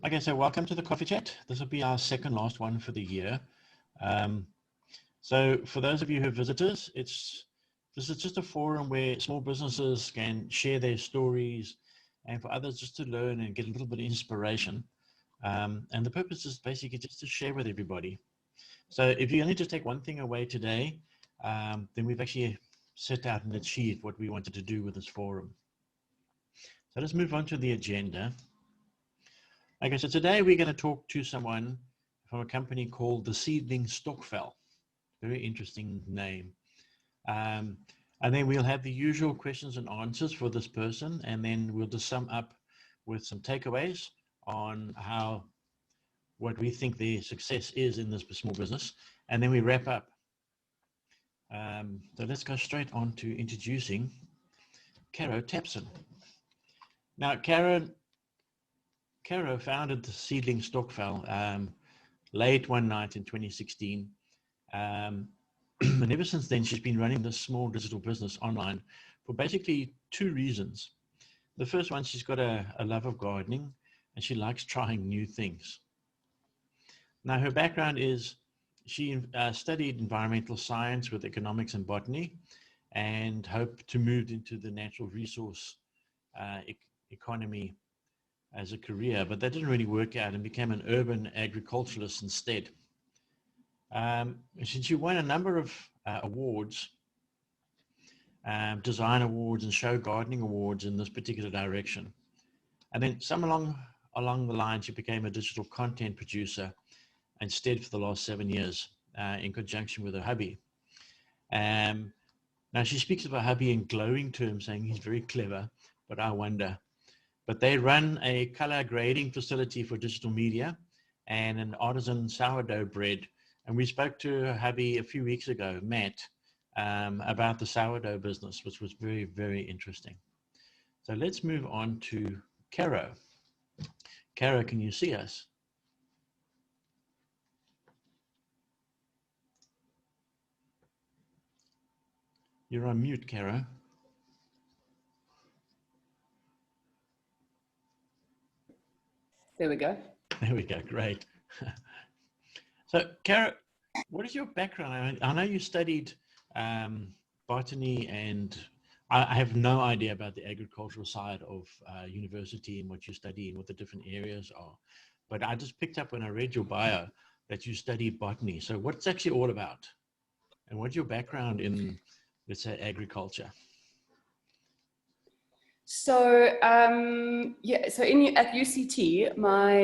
Okay, so welcome to the coffee chat. This will be our second last one for the year. So for those of you who are visitors, this is just a forum where small businesses can share their stories and for others just to learn and get a little bit of inspiration. And the purpose is basically just to share with everybody. So if you only just take one thing away today, then we've actually set out and achieved what we wanted to do with this forum. So let's move on to the agenda. Okay, so today we're going to talk to someone from a company called the Seedling Stokvel. Very interesting name. And then we'll have the usual questions and answers for this person, and then we'll just sum up with some takeaways on what we think their success is in this small business, and then we wrap up. So let's go straight on to introducing Caro Tapson. Now, Caro founded the Seedling Stokvel late one night in 2016. And ever since then, she's been running this small digital business online for basically two reasons. The first one, she's got a love of gardening and she likes trying new things. Now, her background is she studied environmental science with economics and botany and hoped to move into the natural resource economy as a career, but that didn't really work out and became an urban agriculturalist instead. She won a number of awards, design awards and show gardening awards in this particular direction. And then along the line, she became a digital content producer instead for the last 7 years in conjunction with her hubby. Now she speaks of her hubby in glowing terms, saying he's very clever, but I wonder. But they run a color grading facility for digital media and an artisan sourdough bread. And we spoke to her hubby a few weeks ago, Matt, about the sourdough business, which was very, very interesting. So let's move on to Caro. Caro, can you see us? You're on mute, Caro. There we go. There we go, great. So, Cara, what is your background? I know you studied botany, and I have no idea about the agricultural side of university and what you study and what the different areas are. But I just picked up when I read your bio that you studied botany. So what's actually all about? And what's your background in, let's say, agriculture? So so at UCT,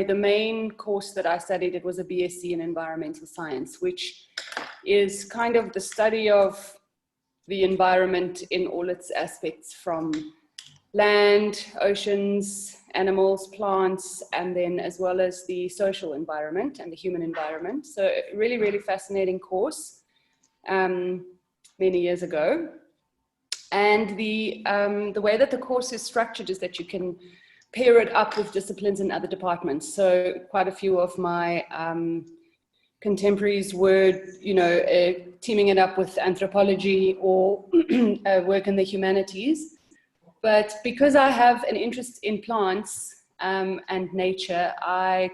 the main course that I studied, it was a BSc in environmental science, which is kind of the study of the environment in all its aspects, from land, oceans, animals, plants, and then as well as the social environment and the human environment. So really, really fascinating course many years ago. And the way that the course is structured is that you can pair it up with disciplines in other departments. So quite a few of my contemporaries were, teaming it up with anthropology or work in the humanities. But because I have an interest in plants and nature, I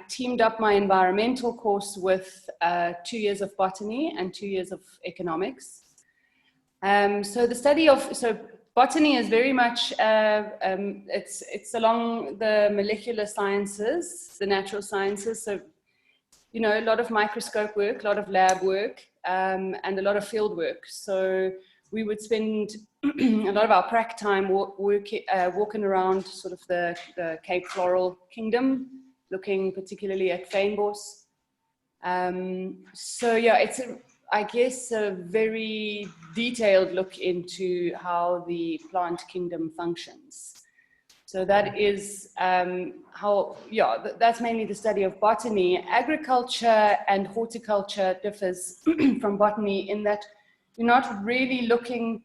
teamed up my environmental course with 2 years of botany and 2 years of economics. So the study of botany is very much it's along the molecular sciences, the natural sciences. So a lot of microscope work, a lot of lab work, and a lot of field work. So we would spend a lot of our prac time walking around sort of the Cape Floral Kingdom, looking particularly at fynbos. So yeah, it's I guess a very detailed look into how the plant kingdom functions. So that is that's mainly the study of botany. Agriculture and horticulture differs from botany in that you're not really looking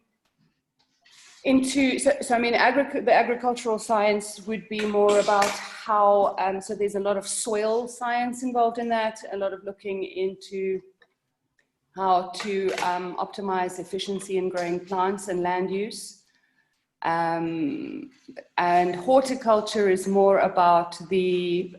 into, so I mean, the agricultural science would be more about how, so there's a lot of soil science involved in that, a lot of looking into how to optimize efficiency in growing plants and land use. And horticulture is more about the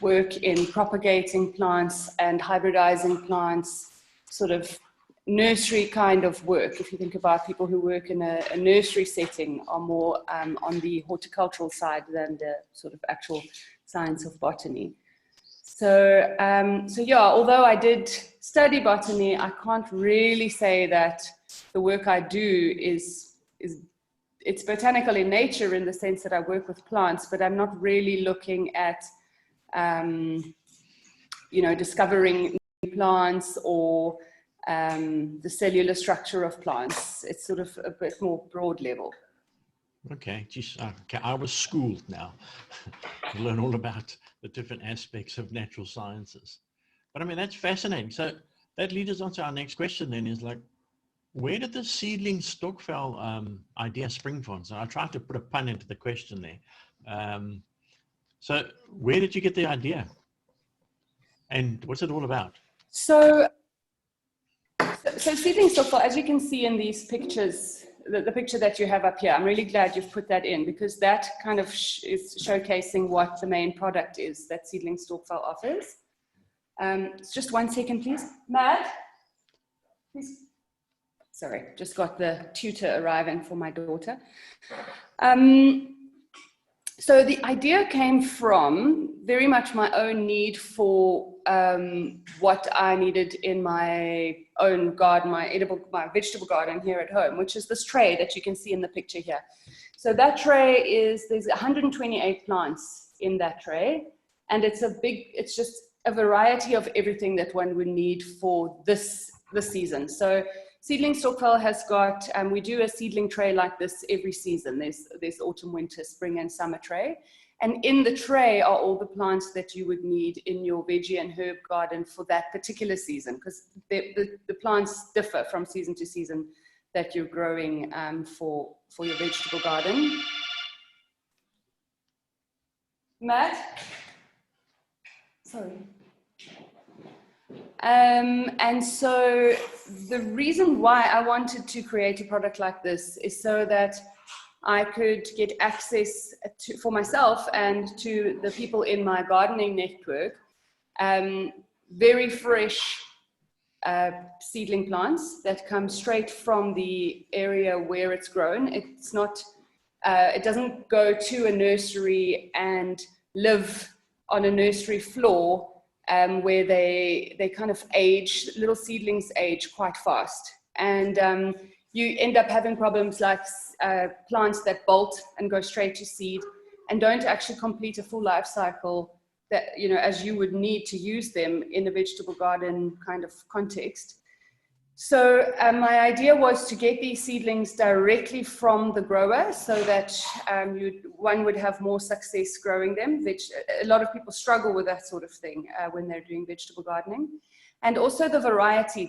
work in propagating plants and hybridizing plants, sort of nursery kind of work. If you think about people who work in a nursery setting, are more on the horticultural side than the sort of actual science of botany. So, so yeah, although I did study botany, I can't really say that the work I do it's botanical in nature in the sense that I work with plants, but I'm not really looking at, you know, discovering new plants or the cellular structure of plants. It's sort of a bit more broad level. Okay, geez, okay. I was schooled now to learn all about the different aspects of natural sciences. But I mean, that's fascinating. So that leads us on to our next question then, is like, where did the Seedling Stokvel idea spring from? So I tried to put a pun into the question there. So where did you get the idea? And what's it all about? So Seedling Stokvel, as you can see in these pictures, the picture that you have up here, I'm really glad you've put that in, because that kind of is showcasing what the main product is that Seedling Stokvel offers. Just 1 second, please. Matt, please. Sorry, just got the tutor arriving for my daughter. So the idea came from very much my own need for what I needed in my own garden, my vegetable garden here at home, which is this tray that you can see in the picture here. So that tray there's 128 plants in that tray, and it's just a variety of everything that one would need for this season. So Seedling Stokvel has got, we do a seedling tray like this every season. There's autumn, winter, spring, and summer tray. And in the tray are all the plants that you would need in your veggie and herb garden for that particular season, because the plants differ from season to season that you're growing for your vegetable garden. Matt? Sorry. And so the reason why I wanted to create a product like this is so that I could get access for myself and to the people in my gardening network, very fresh seedling plants that come straight from the area where it's grown. It's not, it doesn't go to a nursery and live on a nursery floor where they kind of age, little seedlings age quite fast. And you end up having problems like plants that bolt and go straight to seed and don't actually complete a full life cycle that, you know, as you would need to use them in a vegetable garden kind of context. So my idea was to get these seedlings directly from the grower so that one would have more success growing them, which a lot of people struggle with that sort of thing when they're doing vegetable gardening. And also the variety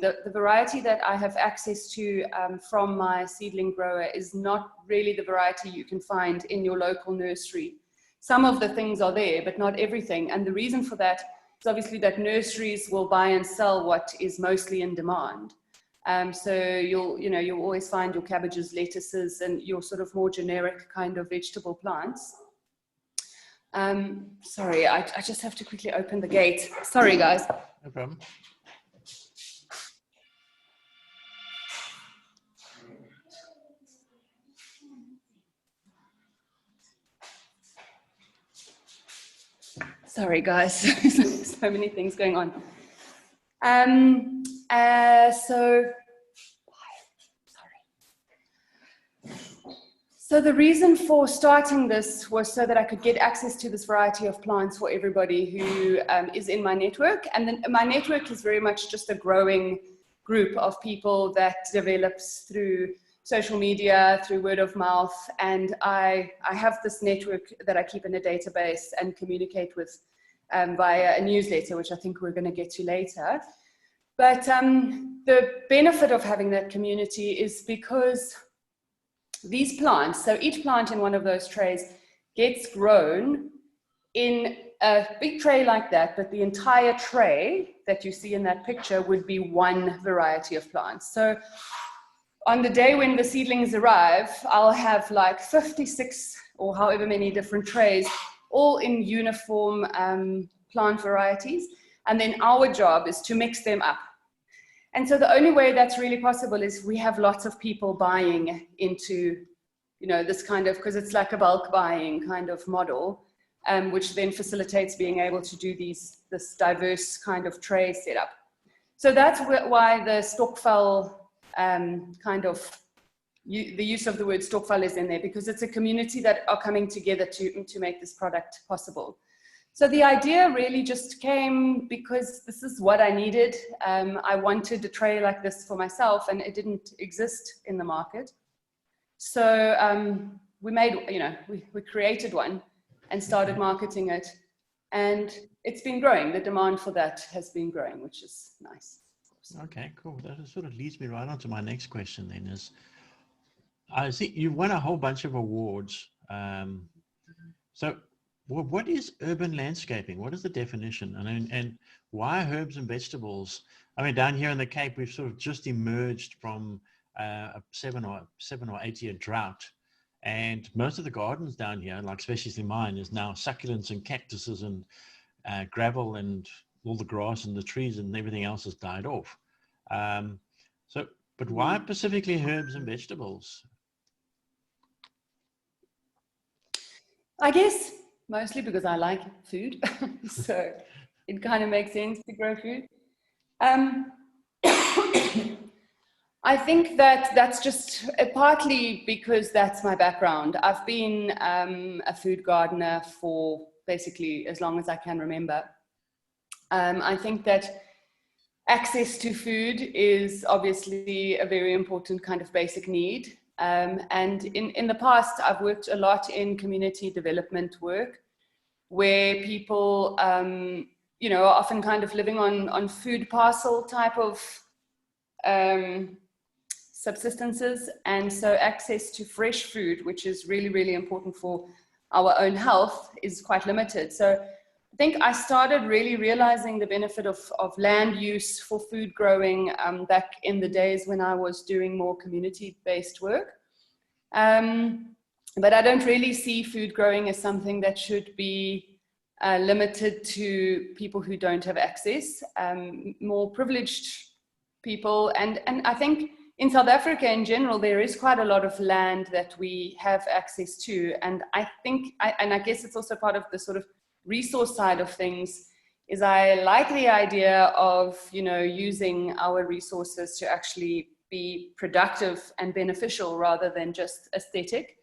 that I have access to from my seedling grower is not really the variety you can find in your local nursery. Some of the things are there, but not everything. And the reason for that is obviously that nurseries will buy and sell what is mostly in demand. So you'll always find your cabbages, lettuces, and your sort of more generic kind of vegetable plants. Sorry, I just have to quickly open the gate. Sorry, guys. No problem. Sorry, guys. So many things going on. So the reason for starting this was so that I could get access to this variety of plants for everybody who is in my network. And then my network is very much just a growing group of people that develops through social media, through word of mouth. And I have this network that I keep in a database and communicate with via a newsletter, which I think we're going to get to later. But the benefit of having that community is because these plants, so each plant in one of those trays gets grown in a big tray like that, but the entire tray that you see in that picture would be one variety of plants. So on the day when the seedlings arrive, I'll have like 56 or however many different trays, all in uniform plant varieties. And then our job is to mix them up. And so the only way that's really possible is we have lots of people buying into, you know, this kind of, because it's like a bulk buying kind of model, which then facilitates being able to do this diverse kind of tray setup. So that's why the Stokvel the use of the word Stokvel is in there, because it's a community that are coming together to make this product possible. So the idea really just came because this is what I needed. I wanted a tray like this for myself, and it didn't exist in the market. So we made, you know, we created one and started marketing it, and it's been growing. The demand for that has been growing, which is nice. Okay, cool. That sort of leads me right on to my next question then is, I see you've won a whole bunch of awards. So what is urban landscaping? What is the definition? And why herbs and vegetables? I mean, down here in the Cape, we've sort of just emerged from a 7 or 8 year drought. And most of the gardens down here, like especially mine, is now succulents and cactuses and gravel, and all the grass and the trees and everything else has died off. But why specifically herbs and vegetables? I guess mostly because I like food. So it kind of makes sense to grow food. I think that's just partly because that's my background. I've been a food gardener for basically as long as I can remember. I think that access to food is obviously a very important kind of basic need. And in the past, I've worked a lot in community development work, where people, you know, are often kind of living on food parcel type of subsistences. And so access to fresh food, which is really, really important for our own health, is quite limited. So I think I started really realizing the benefit of land use for food growing back in the days when I was doing more community-based work. But I don't really see food growing as something that should be limited to people who don't have access, more privileged people. And I think in South Africa in general, there is quite a lot of land that we have access to. And I think, and I guess it's also part of the sort of resource side of things, is I like the idea of, you know, using our resources to actually be productive and beneficial rather than just aesthetic.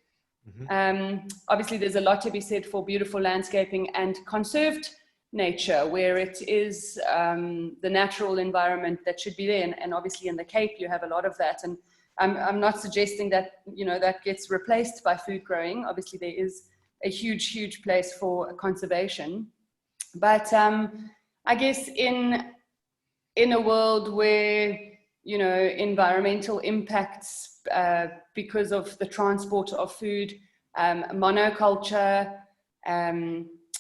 Mm-hmm. Obviously, there's a lot to be said for beautiful landscaping and conserved nature, where it is the natural environment that should be there. And obviously in the Cape, you have a lot of that. And I'm not suggesting that, you know, that gets replaced by food growing. Obviously, there is a huge, huge place for conservation. But I guess in a world where, you know, environmental impacts because of the transport of food, monoculture,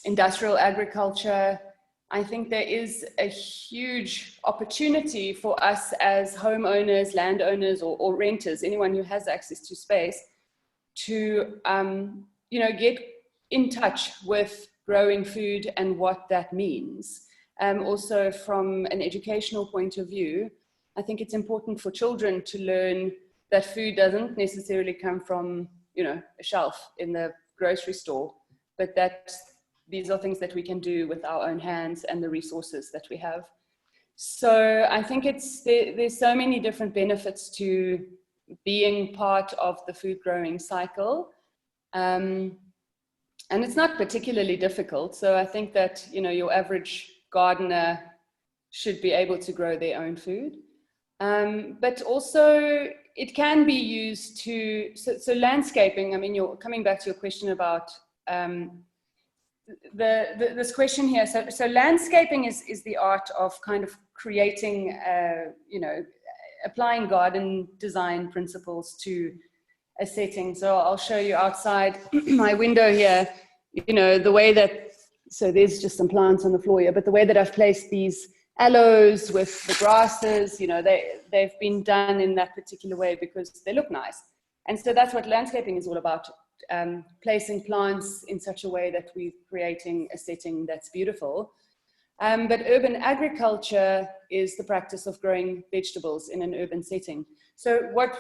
industrial agriculture, I think there is a huge opportunity for us as homeowners, landowners, or renters, anyone who has access to space, to you know, get in touch with growing food and what that means. Also from an educational point of view, I think it's important for children to learn that food doesn't necessarily come from, you know, a shelf in the grocery store, but that these are things that we can do with our own hands and the resources that we have. So I think there's so many different benefits to being part of the food growing cycle. And it's not particularly difficult. So I think that, you know, your average gardener should be able to grow their own food. But also it can be used to, so landscaping, I mean, you're coming back to your question about this question here. So landscaping is the art of kind of creating, you know, applying garden design principles to a setting. So I'll show you outside my window here, you know, the way that, so there's just some plants on the floor here, but the way that I've placed these aloes, with the grasses, you know, they've been done in that particular way because they look nice. And so that's what landscaping is all about, placing plants in such a way that we're creating a setting that's beautiful. But urban agriculture is the practice of growing vegetables in an urban setting. So what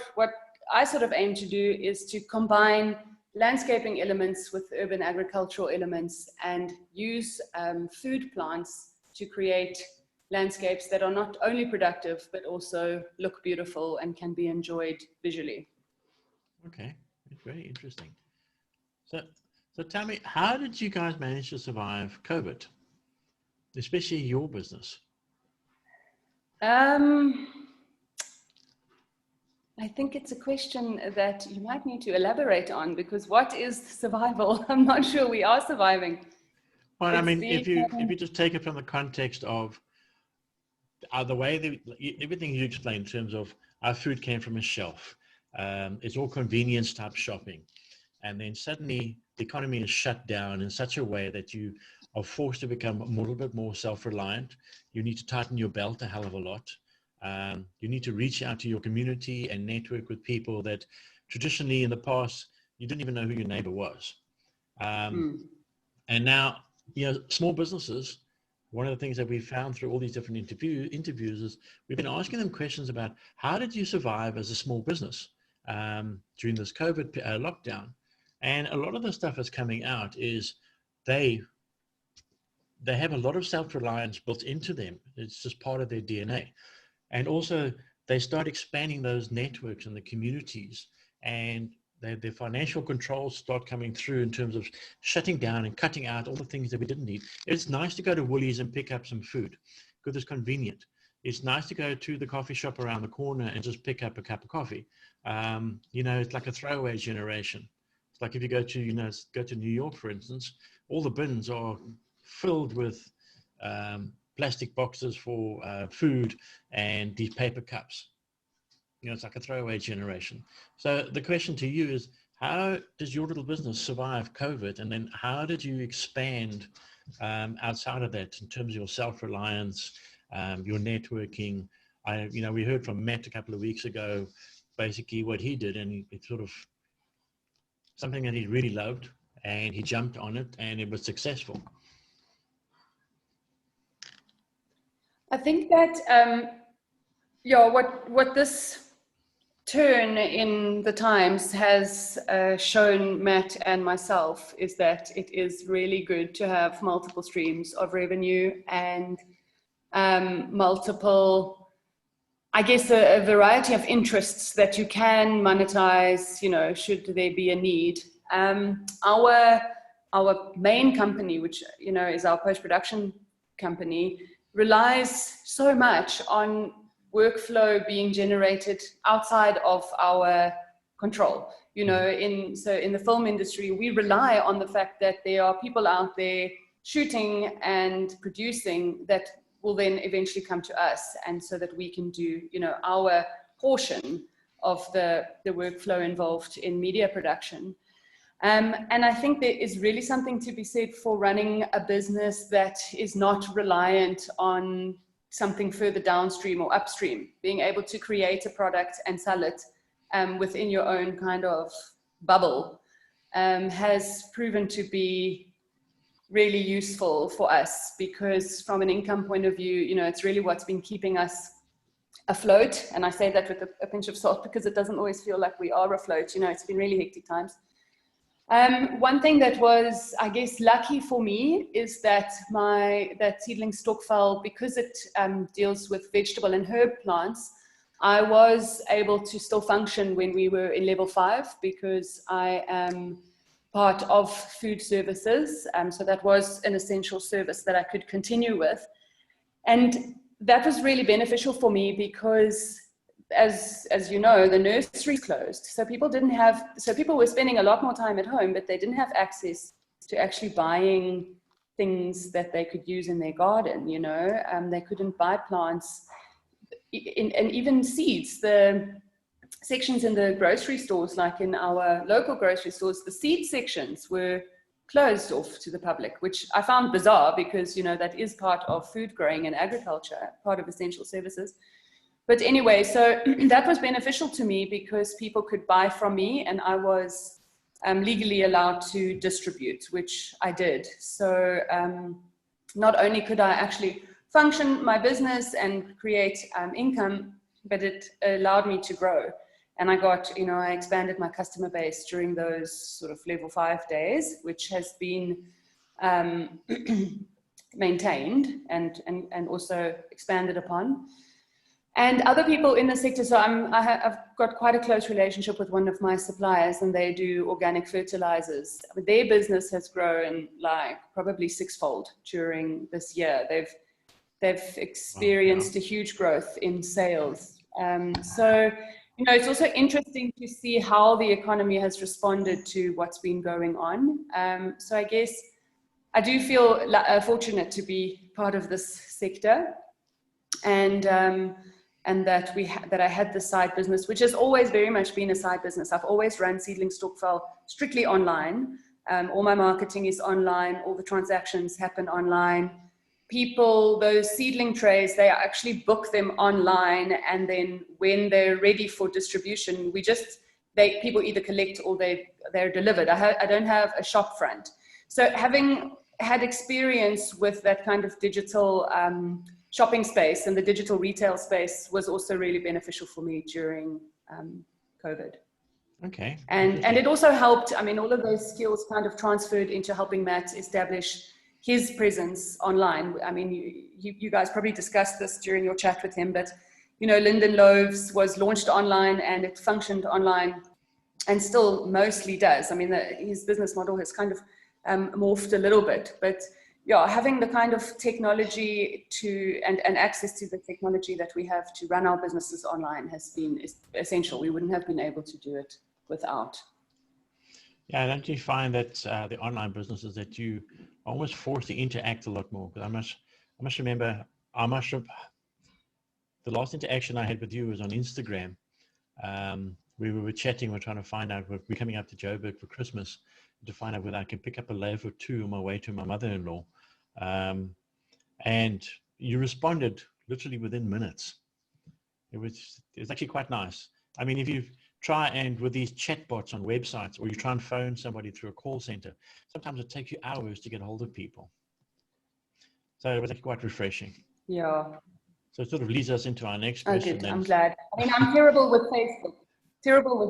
I sort of aim to do is to combine landscaping elements with urban agricultural elements and use food plants to create landscapes that are not only productive, but also look beautiful and can be enjoyed visually. Okay, very interesting. So tell me, how did you guys manage to survive COVID, especially your business? I think it's a question that you might need to elaborate on, because what is survival? I'm not sure we are surviving. Well, I mean, if you just take it from the context of the way everything you explained in terms of our food came from a shelf, it's all convenience type shopping, and then suddenly the economy is shut down in such a way that you are forced to become a little bit more self-reliant. You need to tighten your belt a hell of a lot. You need to reach out to your community and network with people that traditionally in the past, you didn't even know who your neighbor was. And now, you know, small businesses, one of the things that we found through all these different interviews is we've been asking them questions about how did you survive as a small business during this COVID lockdown? And a lot of the stuff that's coming out is they have a lot of self-reliance built into them. It's just part of their DNA. And also they start expanding those networks and the communities, and their financial controls start coming through in terms of shutting down and cutting out all the things that we didn't need. It's nice to go to Woolies and pick up some food because it's convenient. It's nice to go to the coffee shop around the corner and just pick up a cup of coffee. You know, it's like a throwaway generation. It's like if you go to New York, for instance, all the bins are filled with plastic boxes for food and these paper cups. You know, it's like a throwaway generation. So the question to you is, how does your little business survive COVID? And then how did you expand outside of that in terms of your self-reliance, your networking? We heard from Matt a couple of weeks ago, basically what he did, and it's sort of something that he really loved, and he jumped on it and it was successful. I think that, what this turn in the times has shown Matt and myself is that it is really good to have multiple streams of revenue and multiple, I guess, a variety of interests that you can monetize, you know, should there be a need. Our main company, which, you know, is our post-production company, relies so much on workflow being generated outside of our control. You know, in the film industry, we rely on the fact that there are people out there shooting and producing that will then eventually come to us, and so that we can do, you know, our portion of the workflow involved in media production. And I think there is really something to be said for running a business that is not reliant on something further downstream or upstream. Being able to create a product and sell it within your own kind of bubble has proven to be really useful for us, because from an income point of view, you know, it's really what's been keeping us afloat. And I say that with a pinch of salt, because it doesn't always feel like we are afloat. You know, it's been really hectic times. One thing that was, I guess, lucky for me is that Seedling Stokvel, because it deals with vegetable and herb plants, I was able to still function when we were in level 5, because I am part of food services. So that was an essential service that I could continue with. And that was really beneficial for me because, as you know, the nursery closed. So people were spending a lot more time at home, but they didn't have access to actually buying things that they could use in their garden, you know. They couldn't buy plants and even seeds. The sections in the grocery stores, like in our local grocery stores, the seed sections were closed off to the public, which I found bizarre because, you know, that is part of food growing and agriculture, part of essential services. But anyway, so that was beneficial to me because people could buy from me and I was legally allowed to distribute, which I did. So not only could I actually function my business and create income, but it allowed me to grow. And I got, you know, I expanded my customer base during those sort of level 5 days, which has been maintained and also expanded upon. And other people in the sector, so I've got quite a close relationship with one of my suppliers, and they do organic fertilizers. Their business has grown like probably 6-fold during this year. They've experienced a huge growth in sales. So, you know, it's also interesting to see how the economy has responded to what's been going on. So I guess I do feel fortunate to be part of this sector, and that that I had this side business, which has always very much been a side business. I've always run Seedling Stokvel strictly online. All my marketing is online. All the transactions happen online. People, those seedling trays, they actually book them online, and then when they're ready for distribution, people either collect or they're delivered. I don't have a shop front. So having had experience with that kind of digital shopping space and the digital retail space was also really beneficial for me during COVID. Okay. And it also helped, I mean, all of those skills kind of transferred into helping Matt establish his presence online. I mean, you guys probably discussed this during your chat with him, but, you know, Linden Loaves was launched online and it functioned online and still mostly does. I mean, his business model has kind of morphed a little bit, but yeah, having the kind of technology and access to the technology that we have to run our businesses online has been essential. We wouldn't have been able to do it without. Yeah, don't you find that the online businesses that you almost forced to interact a lot more? Because I must remember, the last interaction I had with you was on Instagram. We were chatting, we're trying to find out, we're coming up to Joburg for Christmas to find out whether I can pick up a loaf or two on my way to my mother-in-law. And you responded literally within minutes. It was actually quite nice. I mean, if you try and with these chatbots on websites, or you try and phone somebody through a call center, sometimes it takes you hours to get hold of people. So it was actually quite refreshing. Yeah. So it sort of leads us into our next question. Good. I'm glad. I mean, I'm terrible with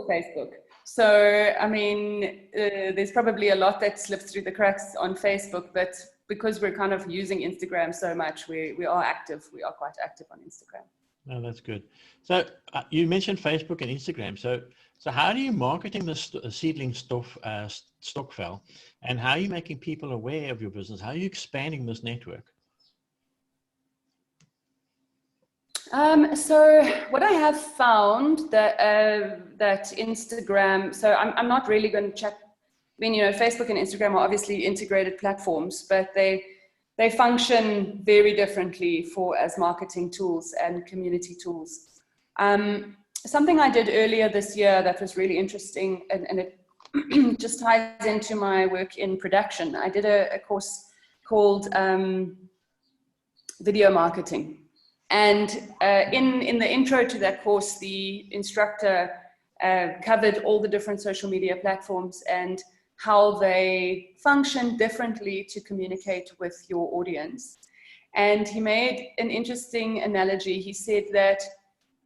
Facebook. So, I mean, there's probably a lot that slips through the cracks on Facebook, but because we're kind of using Instagram so much, we are active. We are quite active on Instagram. No, that's good. So you mentioned Facebook and Instagram. So how are you marketing the Seedling Stokvel, and how are you making people aware of your business? How are you expanding this network? So what I have found that Instagram, so I'm not really going to check. I mean, you know, Facebook and Instagram are obviously integrated platforms, but they function very differently as marketing tools and community tools. Something I did earlier this year that was really interesting, and it just ties into my work in production. I did a course called Video Marketing. And in the intro to that course, the instructor covered all the different social media platforms and how they function differently to communicate with your audience. And he made an interesting analogy. He said that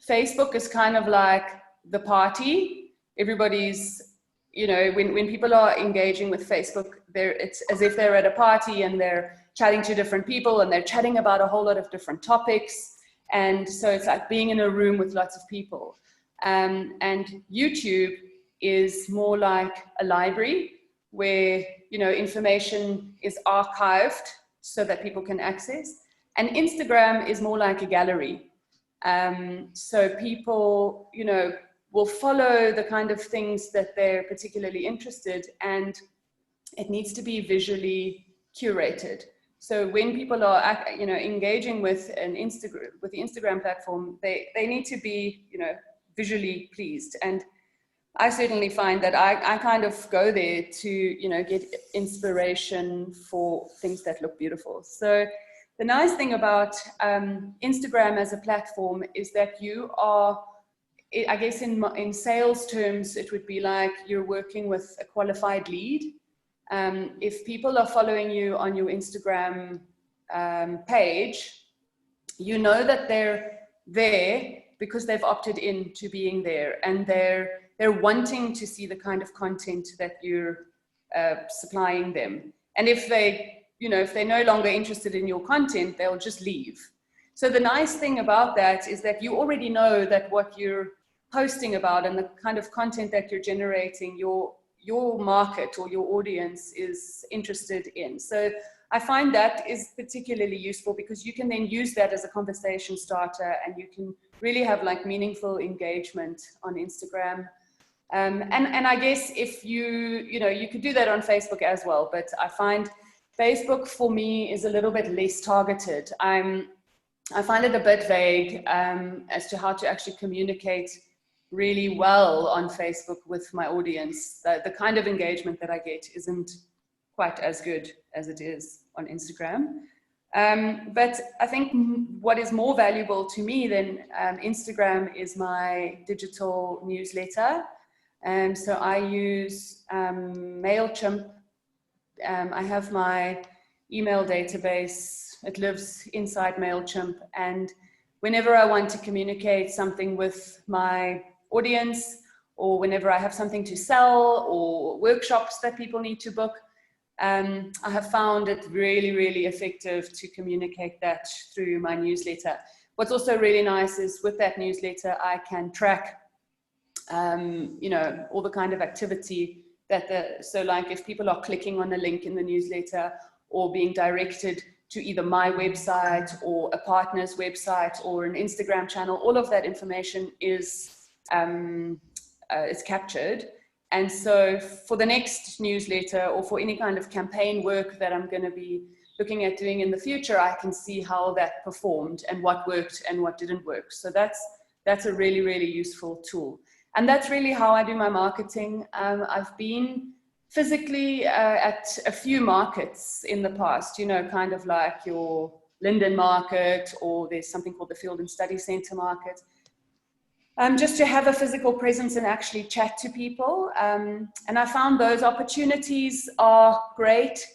Facebook is kind of like the party. Everybody's, you know, when people are engaging with Facebook, it's as if they're at a party and they're chatting to different people and they're chatting about a whole lot of different topics. And so it's like being in a room with lots of people. And YouTube is more like a library where, you know, information is archived so that people can access. And Instagram is more like a gallery. So people, you know, will follow the kind of things that they're particularly interested in, and it needs to be visually curated. So when people are, you know, engaging with the Instagram platform, they need to be, you know, visually pleased. And I certainly find that I kind of go there to, you know, get inspiration for things that look beautiful. So the nice thing about Instagram as a platform is that you are, I guess in sales terms, it would be like you're working with a qualified lead. If people are following you on your Instagram page, you know that they're there because they've opted in to being there, and they're wanting to see the kind of content that you're supplying them. And if they, you know, if they're no longer interested in your content, they'll just leave. So the nice thing about that is that you already know that what you're posting about and the kind of content that you're generating, your market or your audience is interested in. So I find that is particularly useful because you can then use that as a conversation starter, and you can really have like meaningful engagement on Instagram. And I guess if you know, you could do that on Facebook as well, but I find Facebook for me is a little bit less targeted. I find it a bit vague as to how to actually communicate really well on Facebook with my audience. The kind of engagement that I get isn't quite as good as it is on Instagram. But I think what is more valuable to me than Instagram is my digital newsletter. So I use MailChimp. I have my email database. It lives inside MailChimp. And whenever I want to communicate something with my audience, or whenever I have something to sell or workshops that people need to book, I have found it really, really effective to communicate that through my newsletter. What's also really nice is with that newsletter, I can track, you know, all the kind of activity that so like if people are clicking on a link in the newsletter or being directed to either my website or a partner's website or an Instagram channel, all of that information is captured. And so for the next newsletter or for any kind of campaign work that I'm going to be looking at doing in the future, I can see how that performed and what worked and what didn't work. So that's a really, really useful tool. And that's really how I do my marketing. I've been physically at a few markets in the past, you know, kind of like your Linden market, or there's something called the Field and Study Centre market. Just to have a physical presence and actually chat to people. And I found those opportunities are great.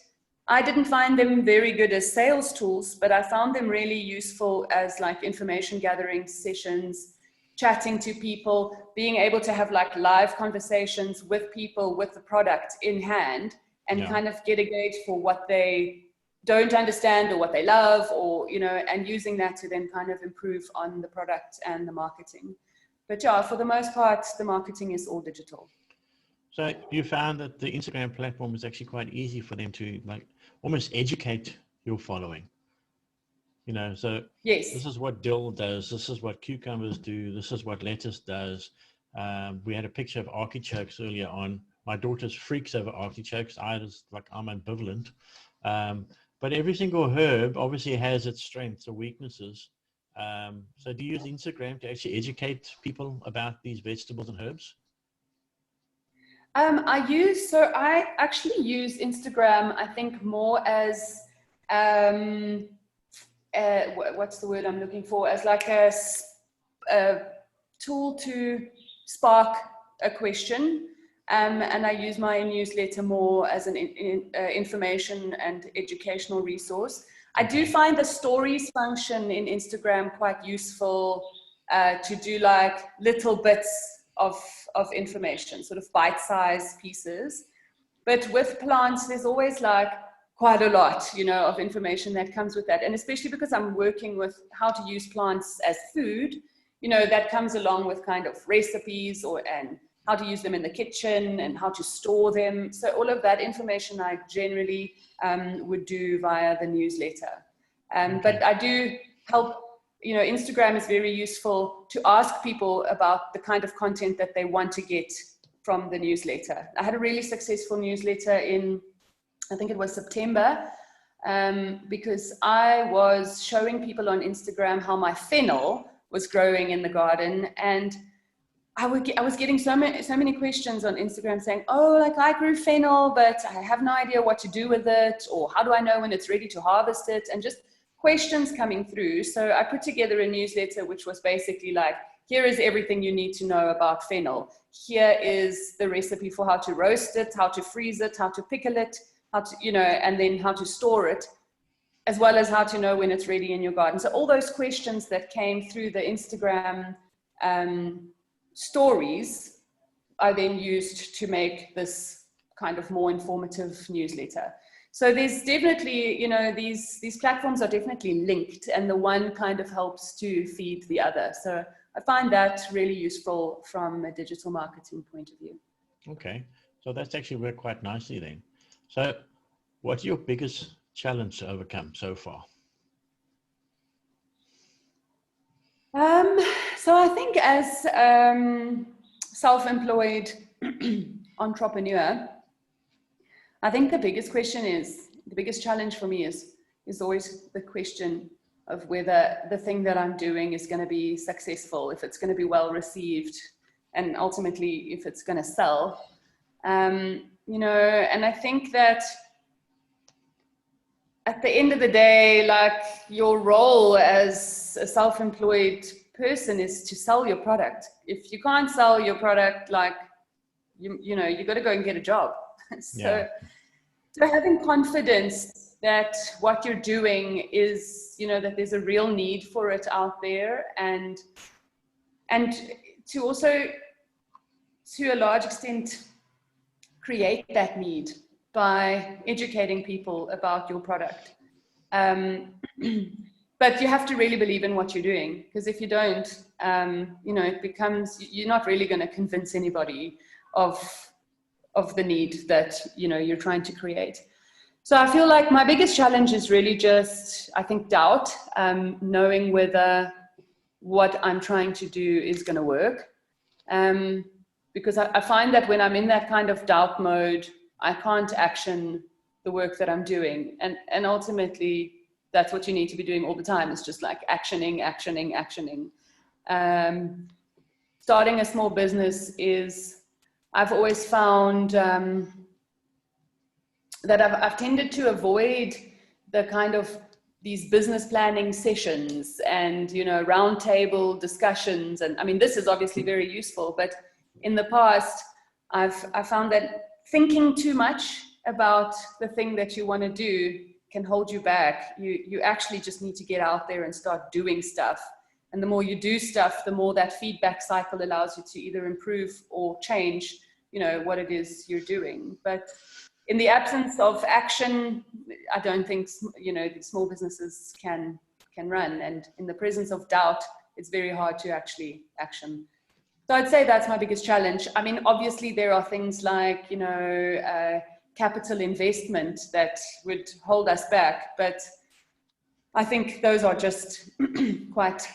I didn't find them very good as sales tools, but I found them really useful as like information gathering sessions, chatting to people, being able to have like live conversations with people with the product in hand, and kind of get a gauge for what they don't understand or what they love, or, you know, and using that to then kind of improve on the product and the marketing. But yeah, for the most part, the marketing is all digital. So you found that the Instagram platform is actually quite easy for them to like almost educate your following. You know, so yes, this is what dill does, this is what cucumbers do, this is what lettuce does. We had a picture of artichokes earlier on. My daughter's freaks over artichokes. I'm ambivalent. But every single herb obviously has its strengths or weaknesses. So do you use Instagram to actually educate people about these vegetables and herbs? I actually use Instagram, I think, more as, what's the word I'm looking for? As like a tool to spark a question. And I use my newsletter more as an information and educational resource. I do find the stories function in Instagram quite useful to do like little bits of information, sort of bite-sized pieces. But with plants, there's always like quite a lot, you know, of information that comes with that. And especially because I'm working with how to use plants as food, you know, that comes along with kind of recipes and how to use them in the kitchen and how to store them. So all of that information I generally would do via the newsletter. But I do help, you know, Instagram is very useful to ask people about the kind of content that they want to get from the newsletter. I had a really successful newsletter in, I think it was September, because I was showing people on Instagram how my fennel was growing in the garden. And I was getting so many questions on Instagram saying, oh, like I grew fennel, but I have no idea what to do with it, or how do I know when it's ready to harvest it? And just questions coming through. So I put together a newsletter, which was basically like, here is everything you need to know about fennel. Here is the recipe for how to roast it, how to freeze it, how to pickle it, how to, you know, and then how to store it, as well as how to know when it's ready in your garden. So all those questions that came through the Instagram stories, I then used to make this kind of more informative newsletter. So there's definitely, you know, these platforms are definitely linked, and the one kind of helps to feed the other. So I find that really useful from a digital marketing point of view. Okay, so that's actually worked quite nicely then. So what's your biggest challenge to overcome so far? So I think as self-employed entrepreneur, I think the biggest challenge for me is always the question of whether the thing that I'm doing is going to be successful, if it's going to be well received, and ultimately if it's going to sell. You know, and I think that at the end of the day, like, your role as a self-employed person is to sell your product. If you can't sell your product, like, you know, you got to go and get a job. So having confidence that what you're doing is, you know, that there's a real need for it out there, and to also, to a large extent, create that need by educating people about your product. But you have to really believe in what you're doing, because if you don't, you know, it becomes, you're not really going to convince anybody of the need that, you know, you're trying to create. So I feel like my biggest challenge is really just, I think, doubt, knowing whether what I'm trying to do is going to work. Because I find that when I'm in that kind of doubt mode, I can't action the work that I'm doing. And ultimately, that's what you need to be doing all the time. It's just like actioning. Starting a small business is, I've always found that I've tended to avoid the kind of these business planning sessions and, you know, roundtable discussions. And I mean, this is obviously very useful, but in the past, I found that thinking too much about the thing that you want to do can hold you back. You actually just need to get out there and start doing stuff. And the more you do stuff, the more that feedback cycle allows you to either improve or change, you know, what it is you're doing. But in the absence of action, I don't think, you know, the small businesses can run. And in the presence of doubt, it's very hard to actually action. So I'd say that's my biggest challenge. I mean, obviously there are things like, you know, capital investment that would hold us back, but I think those are just quite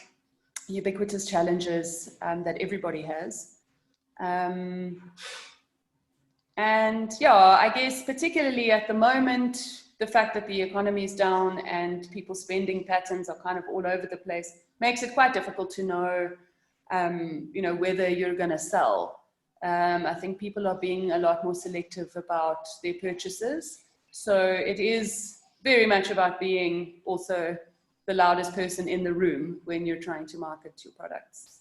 ubiquitous challenges that everybody has. And yeah, I guess particularly at the moment, the fact that the economy is down and people's spending patterns are kind of all over the place makes it quite difficult to know, you know, whether you're going to sell. I think people are being a lot more selective about their purchases. So it is very much about being also the loudest person in the room when you're trying to market your products.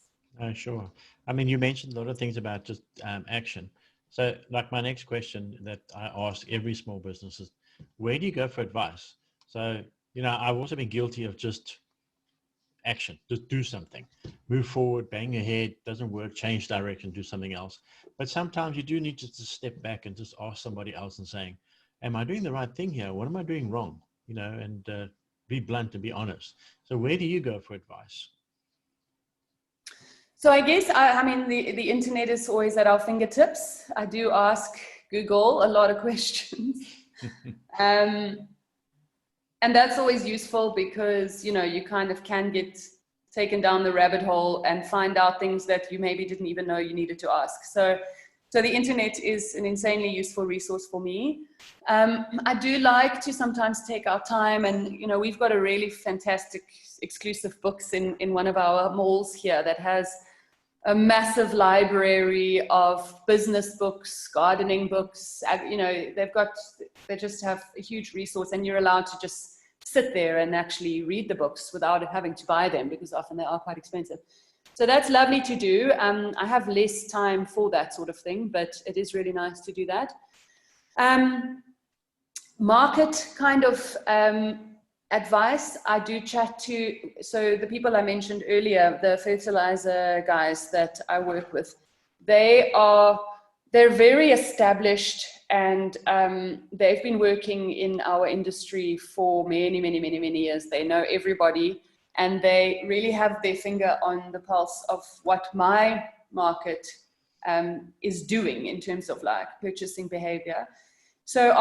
Sure. I mean, you mentioned a lot of things about just action. So like my next question that I ask every small business is, where do you go for advice? So, you know, I've also been guilty of just action, just do something, move forward, bang your head, doesn't work, change direction, do something else. But sometimes you do need to just step back and just ask somebody else and saying, am I doing the right thing here? What am I doing wrong? You know, and be blunt and be honest. So where do you go for advice? So I guess, I mean, the internet is always at our fingertips. I do ask Google a lot of questions. And that's always useful because, you know, you kind of can get taken down the rabbit hole and find out things that you maybe didn't even know you needed to ask. So the internet is an insanely useful resource for me. I do like to sometimes take our time, and, you know, we've got a really fantastic exclusive books in one of our malls here that has a massive library of business books, gardening books. You know, they just have a huge resource, and you're allowed to just sit there and actually read the books without having to buy them, because often they are quite expensive. So that's lovely to do. I have less time for that sort of thing, but it is really nice to do that. Market kind of advice, I do chat to, so the people I mentioned earlier, the fertilizer guys that I work with, they're very established, and they've been working in our industry for many years. They know everybody, and they really have their finger on the pulse of what my market is doing in terms of like purchasing behavior. So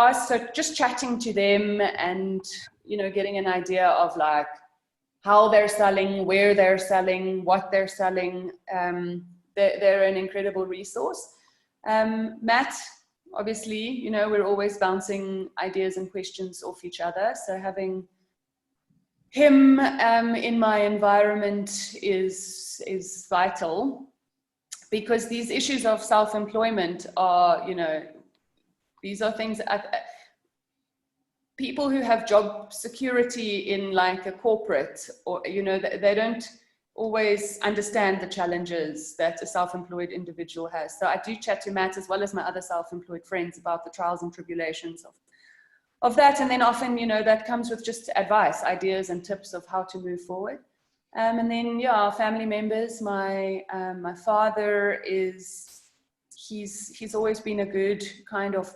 just chatting to them and, you know, getting an idea of like how they're selling, where they're selling, what they're selling. They're an incredible resource. Matt, obviously, you know, we're always bouncing ideas and questions off each other. So having him in my environment is vital, because these issues of self-employment are, you know, these are things that people who have job security in like a corporate, or, you know, they don't always understand the challenges that a self-employed individual has. So I do chat to Matt as well as my other self-employed friends about the trials and tribulations of that. And then often, you know, that comes with just advice, ideas and tips of how to move forward. And then, yeah, our family members, my father he's always been a good kind of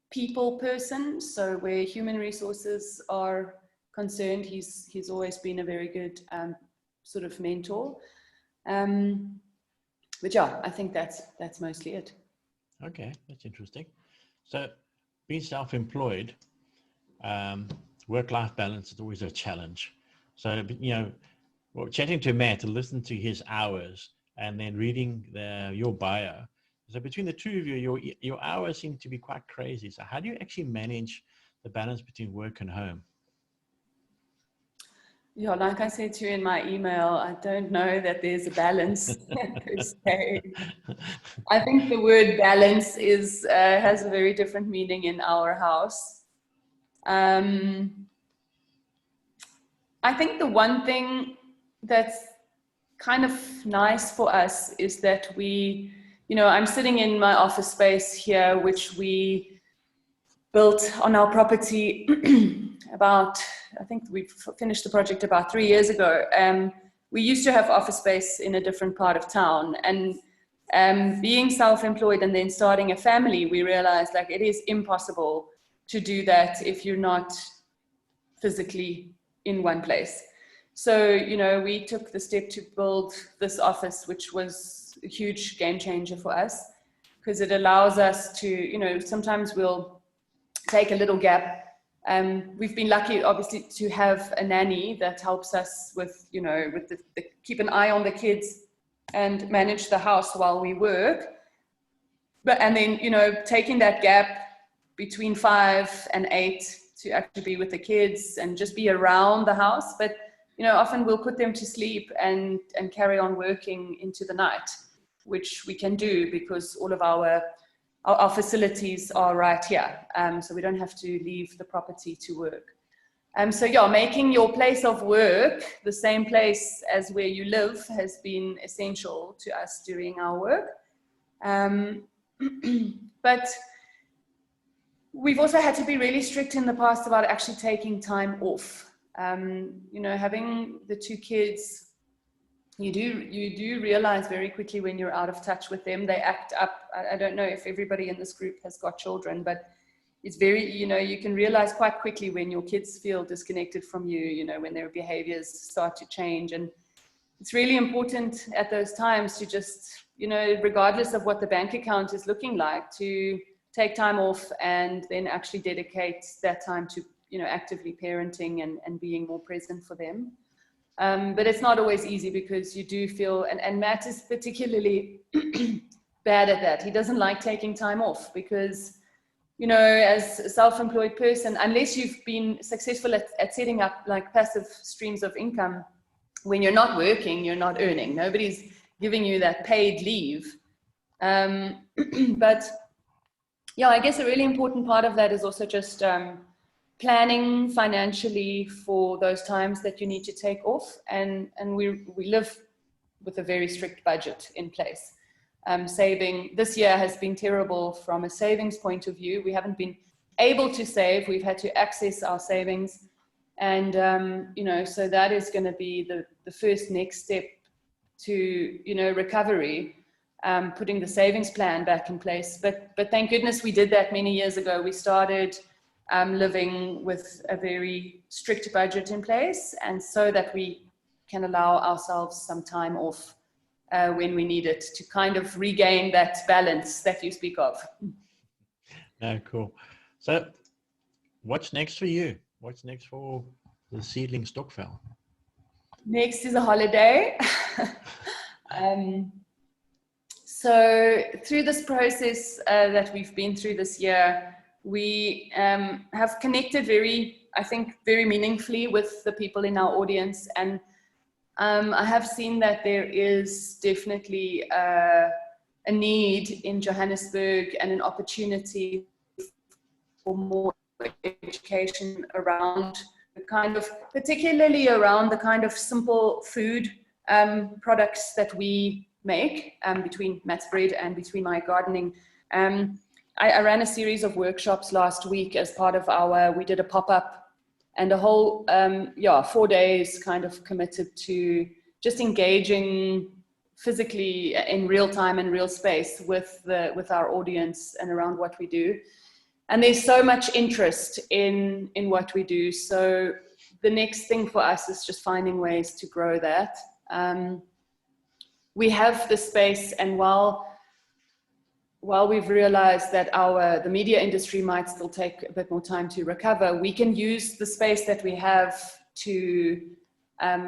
people person. So where human resources are concerned, he's always been a very good sort of mentor. But yeah, I think that's mostly it. Okay, that's interesting. So being self-employed, work-life balance is always a challenge. So, you know, well, chatting to Matt to listen to his hours and then reading your bio. So between the two of you, your hours seem to be quite crazy. So how do you actually manage the balance between work and home? Yeah, like I said to you in my email, I don't know that there's a balance per se. I think the word balance has a very different meaning in our house. I think the one thing that's kind of nice for us is that we, you know, I'm sitting in my office space here, which we built on our property I think we finished the project about 3 years ago. We used to have office space in a different part of town, and being self-employed and then starting a family, we realized like it is impossible to do that if you're not physically in one place. So, you know, we took the step to build this office, which was a huge game changer for us, because it allows us to, you know, sometimes we'll take a little gap. We've been lucky, obviously, to have a nanny that helps us with, you know, with the keep an eye on the kids and manage the house while we work. And then, you know, taking that gap between 5 and 8 to actually be with the kids and just be around the house. But, you know, often we'll put them to sleep and carry on working into the night, which we can do because all of our facilities are right here. So we don't have to leave the property to work. So yeah, making your place of work the same place as where you live has been essential to us during our work. But we've also had to be really strict in the past about actually taking time off. You know, having the 2 kids, you do realize very quickly when you're out of touch with them. They act up. I don't know if everybody in this group has got children, but it's very, you know, you can realize quite quickly when your kids feel disconnected from you, you know, when their behaviors start to change. And it's really important at those times to just, you know, regardless of what the bank account is looking like, to take time off and then actually dedicate that time to, you know, actively parenting and being more present for them. But it's not always easy because you do feel, and Matt is particularly bad at that. He doesn't like taking time off because, you know, as a self-employed person, unless you've been successful at setting up like passive streams of income, when you're not working, you're not earning. Nobody's giving you that paid leave. But yeah, I guess a really important part of that is also just planning financially for those times that you need to take off. And we live with a very strict budget in place. Saving this year has been terrible from a savings point of view. We haven't been able to save. We've had to access our savings. And, you know, so that is going to be the first next step to, you know, recovery, putting the savings plan back in place. But thank goodness we did that many years ago. We started living with a very strict budget in place, and so that we can allow ourselves some time off when we need it, to kind of regain that balance that you speak of. No, cool. So what's next for you? What's next for the Seedling Stokvel? Next is a holiday. So through this process that we've been through this year, we have connected I think very meaningfully with the people in our audience. And I have seen that there is definitely a need in Johannesburg and an opportunity for more education around the kind of, particularly around the kind of simple food products that we make, between Matt's bread and between my gardening. I ran a series of workshops last week as part of we did a pop-up, and a whole 4 days kind of committed to just engaging physically in real time and real space with our audience and around what we do. And there's so much interest in what we do. So the next thing for us is just finding ways to grow that. We have the space, and while we've realized that the media industry might still take a bit more time to recover, we can use the space that we have to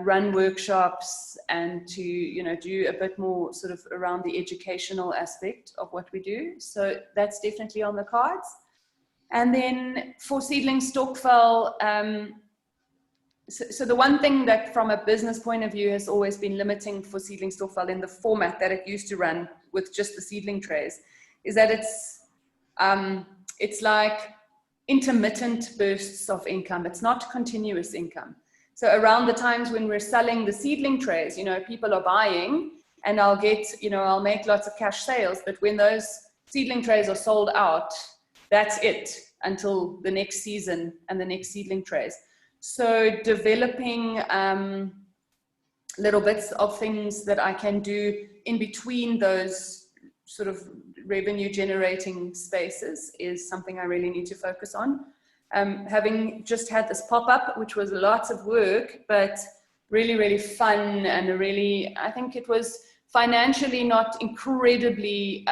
run workshops and to, you know, do a bit more sort of around the educational aspect of what we do. So that's definitely on the cards. And then for Seedling Stokvel, so the one thing that from a business point of view has always been limiting for Seedling Stokvel in the format that it used to run with just the seedling trays is that it's like intermittent bursts of income. It's not continuous income. So around the times when we're selling the seedling trays, you know, people are buying, and I'll make lots of cash sales, but when those seedling trays are sold out, that's it until the next season and the next seedling trays. So developing little bits of things that I can do in between those sort of revenue generating spaces is something I really need to focus on. Having just had this pop-up, which was lots of work, but really, really fun, and I think it was financially not incredibly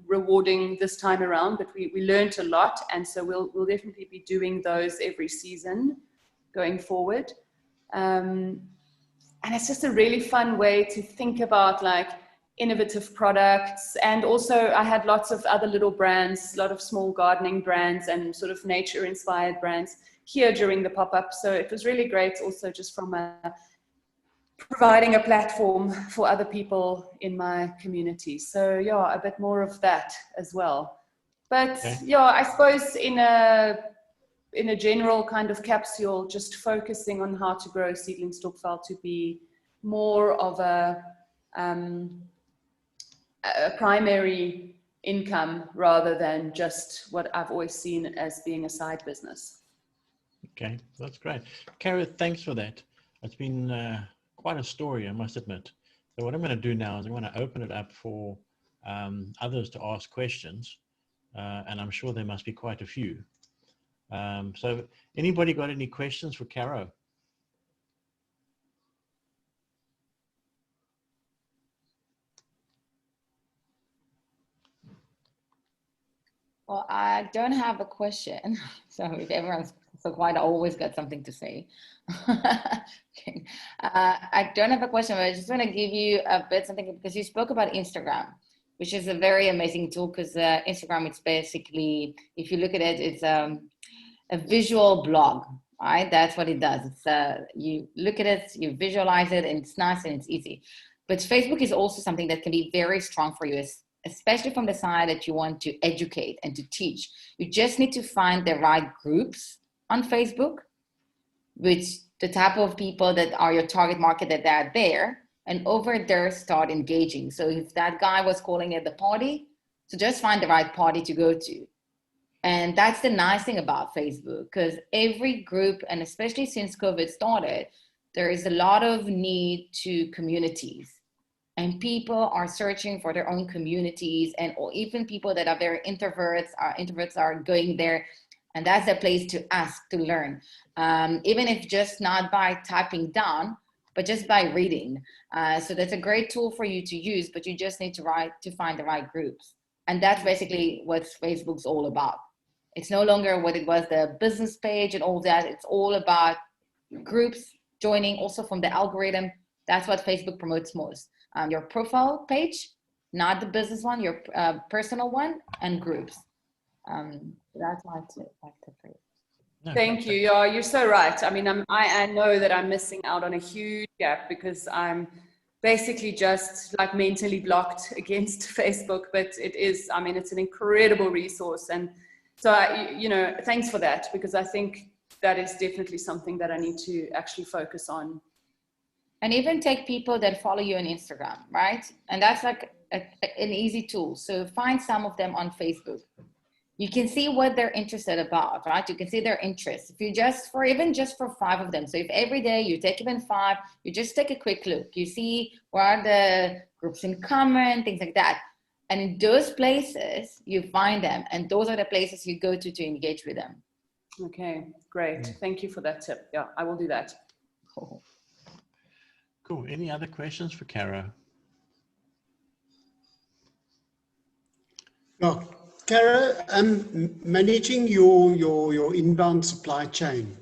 rewarding this time around, but we learned a lot, and so we'll definitely be doing those every season going forward. And it's just a really fun way to think about like innovative products. And also I had lots of other little brands, a lot of small gardening brands and sort of nature inspired brands here during the pop-up. So it was really great also just from providing a platform for other people in my community. So yeah, a bit more of that as well. But okay. Yeah, I suppose in a general kind of capsule, just focusing on how to grow Seedling Stokvel to be more of a primary income rather than just what I've always seen as being a side business. Okay, that's great. Cara, thanks for that. It's been quite a story, I must admit. So what I'm going to do now is I'm going to open it up for others to ask questions, and I'm sure there must be quite a few. So anybody got any questions for Caro? Well, I don't have a question. So if everyone's so quiet, I always got something to say. Okay. I don't have a question, but I just want to give you a bit something, because you spoke about Instagram, which is a very amazing tool, because Instagram, it's basically, if you look at it, it's a visual blog, right? That's what it does. It's you look at it, you visualize it, and it's nice and it's easy. But Facebook is also something that can be very strong for you, especially from the side that you want to educate and to teach. You just need to find the right groups on Facebook, which the type of people that are your target market that are there, and over there start engaging. So if that guy was calling at the party, so just find the right party to go to. And that's the nice thing about Facebook, because every group, and especially since COVID started, there is a lot of need to communities. And people are searching for their own communities, and or even people that are very introverts are going there. And that's a place to ask, to learn, even if just not by typing down, but just by reading. So that's a great tool for you to use, but you just need to find the right groups. And that's basically what Facebook's all about. It's no longer what it was, the business page and all that. It's all about groups joining, also from the algorithm. That's what Facebook promotes most. Your profile page, not the business one, your personal one, and groups. That's my tip for you. Thank you. Yeah, you're so right. I mean, I know that I'm missing out on a huge gap because I'm basically just like mentally blocked against Facebook, but it is, I mean, it's an incredible resource. And so, thanks for that, because I think that is definitely something that I need to actually focus on. And even take people that follow you on Instagram, right? And that's like an easy tool. So find some of them on Facebook. You can see what they're interested about, right? You can see their interests. If you just for 5 of them. So if every day you take even 5, you just take a quick look. You see what are the groups in common, things like that. And in those places, you find them. And those are the places you go to engage with them. Okay, great. Thank you for that tip. Yeah, I will do that. Cool. Cool. Any other questions for Caro? Yeah, Cara, managing your inbound supply chain,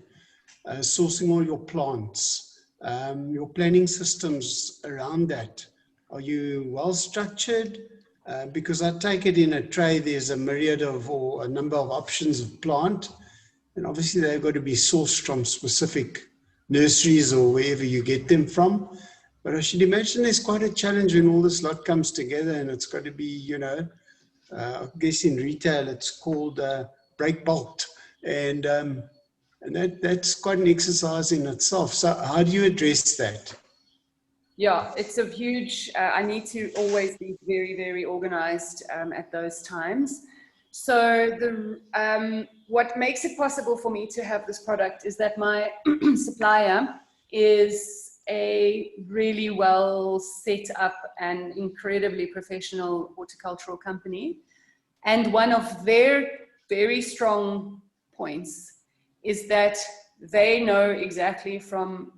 sourcing all your plants, your planning systems around that, are you well structured? Because I take it in a tray, there's a myriad of or a number of options of plant, and obviously they've got to be sourced from specific nurseries or wherever you get them from. But I should imagine there's quite a challenge when all this lot comes together, and it's got to be, I guess in retail it's called break bulk, and that's quite an exercise in itself. So how do you address that? Yeah, it's a huge, I need to always be very, very organized at those times. So what makes it possible for me to have this product is that my supplier is a really well set up and incredibly professional horticultural company. And one of their very strong points is that they know exactly from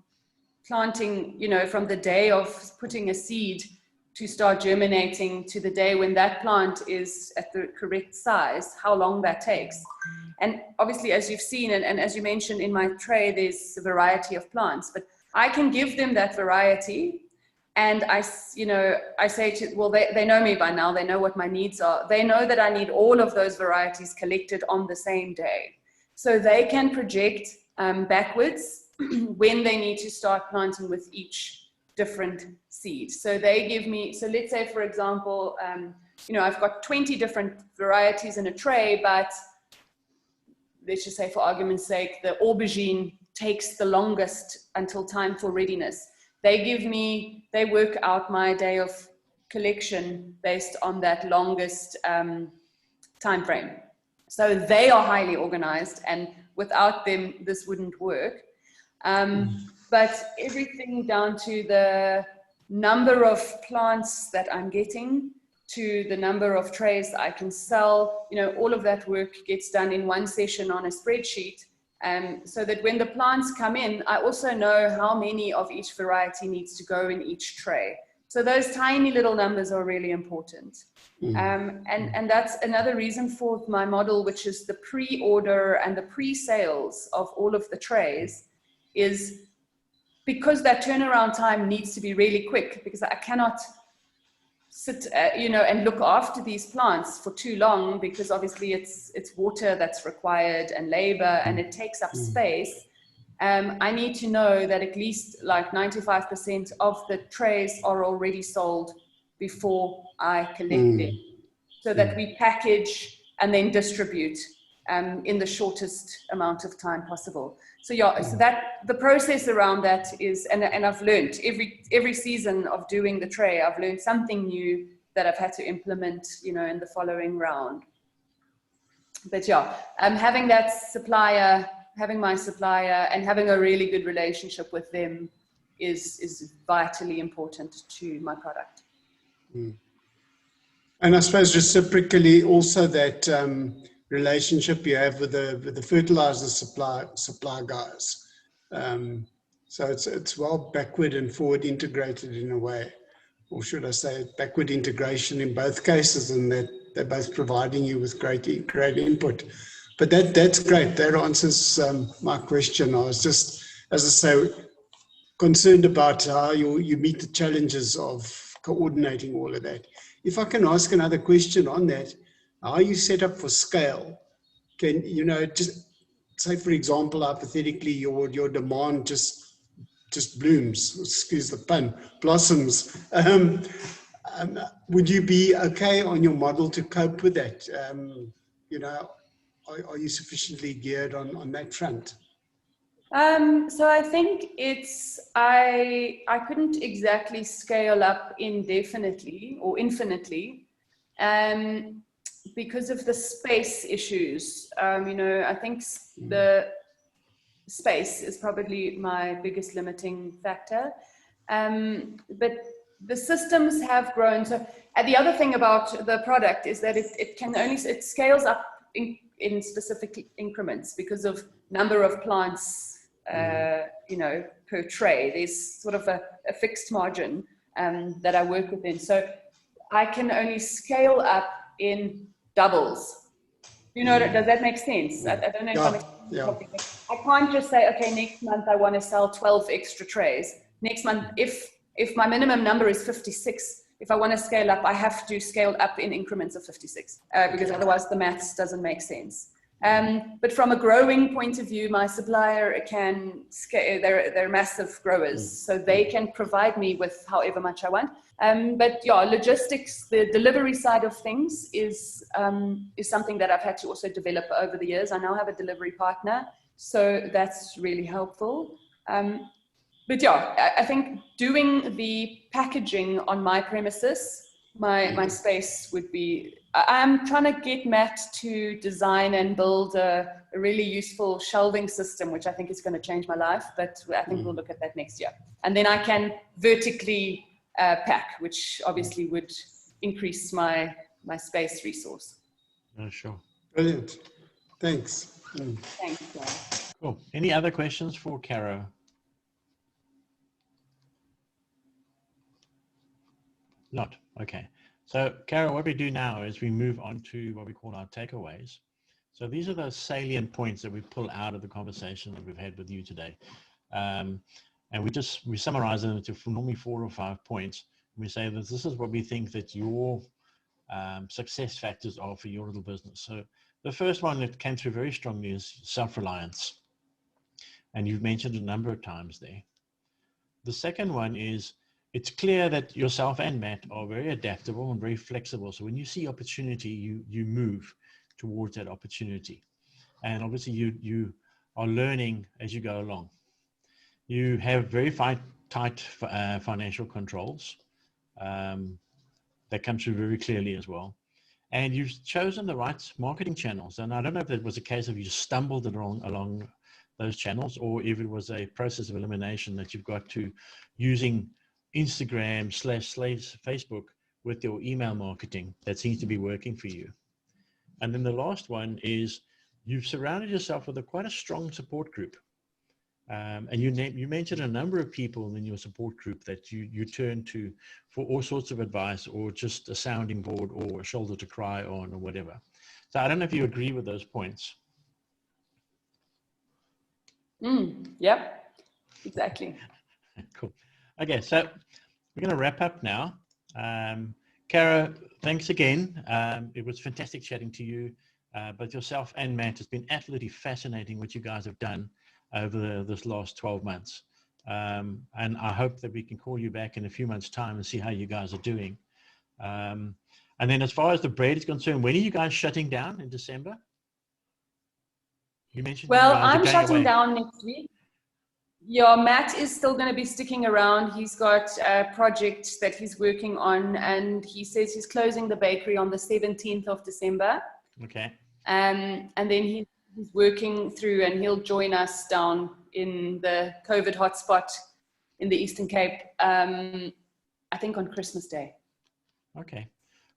planting, from the day of putting a seed to start germinating to the day when that plant is at the correct size, how long that takes. And obviously, as you've seen, and as you mentioned in my tray, there's a variety of plants, but I can give them that variety. And I say to, well, they know me by now, they know what my needs are. They know that I need all of those varieties collected on the same day. So they can project backwards when they need to start planting with each different seed. So they give me, so let's say, for example, I've got 20 different varieties in a tray, but let's just say for argument's sake, the aubergine takes the longest until time for readiness. They work out my day of collection based on that longest time frame. So they are highly organized, and without them, this wouldn't work. But everything down to the number of plants that I'm getting, to the number of trays I can sell, all of that work gets done in one session on a spreadsheet. So that when the plants come in, I also know how many of each variety needs to go in each tray. So those tiny little numbers are really important. And that's another reason for my model, which is the pre-order and the pre-sales of all of the trays, is because that turnaround time needs to be really quick, because I cannot sit, and look after these plants for too long, because obviously it's water that's required and labor, and it takes up space. I need to know that at least like 95% of the trays are already sold before I collect them, so that we package and then distribute in the shortest amount of time possible. So yeah, so that the process around that is, and I've learned every season of doing the tray, I've learned something new that I've had to implement, you know, in the following round. But yeah, having that supplier, having my supplier and having a really good relationship with them is vitally important to my product. And I suppose reciprocally also that relationship you have with the fertilizer supply guys. So it's well backward and forward integrated in a way, or should I say backward integration in both cases, and that they're both providing you with great input. But that's great. That answers my question. I was just, as I say, concerned about how you meet the challenges of coordinating all of that. If I can ask another question on that, how are you set up for scale? Can, you know, just say, for example, hypothetically, your demand just blooms, excuse the pun, blossoms. Would you be okay on your model to cope with that? You know, are you sufficiently geared on that front? So I think I couldn't exactly scale up indefinitely or infinitely because of the space issues. You know, I think the space is probably my biggest limiting factor. But the systems have grown. So, and the other thing about the product is that it scales up in specific increments because of number of plants, you know, per tray. There's sort of a fixed margin that I work within. So I can only scale up in doubles. You know, does that make sense? I don't know if I'm explaining. I can't just say, okay, next month I want to sell 12 extra trays. Next month, if my minimum number is 56, if I want to scale up, I have to scale up in increments of 56 because otherwise the maths doesn't make sense. But from a growing point of view, my supplier can scale, they're massive growers, so they can provide me with however much I want. But yeah, logistics, the delivery side of things is something that I've had to also develop over the years. I now have a delivery partner, so that's really helpful. But yeah, I think doing the packaging on my premises, my space would be, I'm trying to get Matt to design and build a really useful shelving system, which I think is going to change my life, but I think we'll look at that next year. And then I can vertically pack, which obviously would increase my space resource. Sure. Brilliant. Thanks. Thanks, Cara. Cool. Any other questions for Caro? Not. Okay. So, Cara, what we do now is we move on to what we call our takeaways. So these are those salient points that we pull out of the conversation that we've had with you today. And we summarize them into normally 4 or 5 points. We say that this is what we think that your success factors are for your little business. So the first one that came through very strongly is self-reliance. And you've mentioned a number of times there. The second one is, it's clear that yourself and Matt are very adaptable and very flexible. So when you see opportunity, you move towards that opportunity. And obviously you are learning as you go along. You have very tight financial controls that come through very clearly as well. And you've chosen the right marketing channels. And I don't know if it was a case of you stumbled along those channels, or if it was a process of elimination that you've got to using Instagram / Facebook with your email marketing that seems to be working for you. And then the last one is you've surrounded yourself with quite a strong support group. And you mentioned a number of people in your support group that you turn to for all sorts of advice, or just a sounding board, or a shoulder to cry on, or whatever. So I don't know if you agree with those points. Yep, exactly. Cool. Okay, so we're going to wrap up now. Cara, thanks again. It was fantastic chatting to you. Both yourself and Matt, it's been absolutely fascinating what you guys have done. this last 12 months. And I hope that we can call you back in a few months' time and see how you guys are doing. And then as far as the bread is concerned, when are you guys shutting down in December? You mentioned Well, you guys are I'm going shutting away. down next week. Yeah, Matt is still going to be sticking around. He's got a project that he's working on, and he says he's closing the bakery on the 17th of December. Okay. And then he's working through, and he'll join us down in the COVID hotspot in the Eastern Cape, I think on Christmas Day. Okay.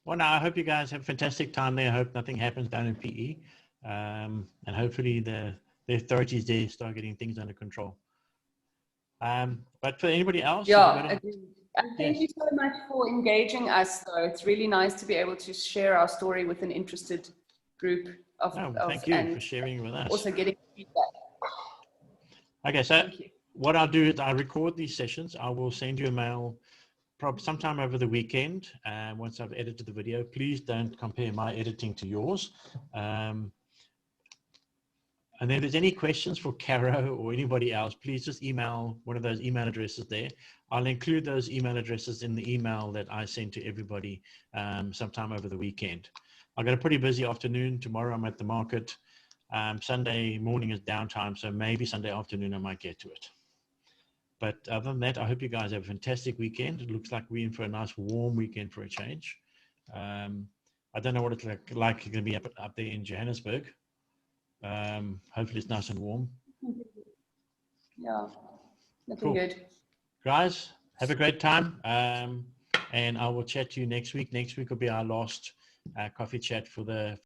Well, now I hope you guys have a fantastic time there. I hope nothing happens down in PE. And hopefully the authorities there start getting things under control. But for anybody else, Yeah, agreed. And thank yes. you so much for engaging us, though. It's really nice to be able to share our story with an interested group of, thank you and for sharing with us. also getting feedback. Okay, so Thank you. what I'll do is I record these sessions. I will send you a mail probably sometime over the weekend. Once I've edited the video, please don't compare my editing to yours. And then if there's any questions for Caro or anybody else, please just email one of those email addresses there. I'll include those email addresses in the email that I send to everybody sometime over the weekend. I've got a pretty busy afternoon. Tomorrow I'm at the market. Sunday morning is downtime, so maybe Sunday afternoon I might get to it. But other than that, I hope you guys have a fantastic weekend. It looks like we're in for a nice warm weekend for a change. I don't know what it's like going to be up there in Johannesburg. Hopefully it's nice and warm. Yeah, looking Cool. good. Guys, have a great time. And I will chat to you next week. Next week will be our last coffee chat for the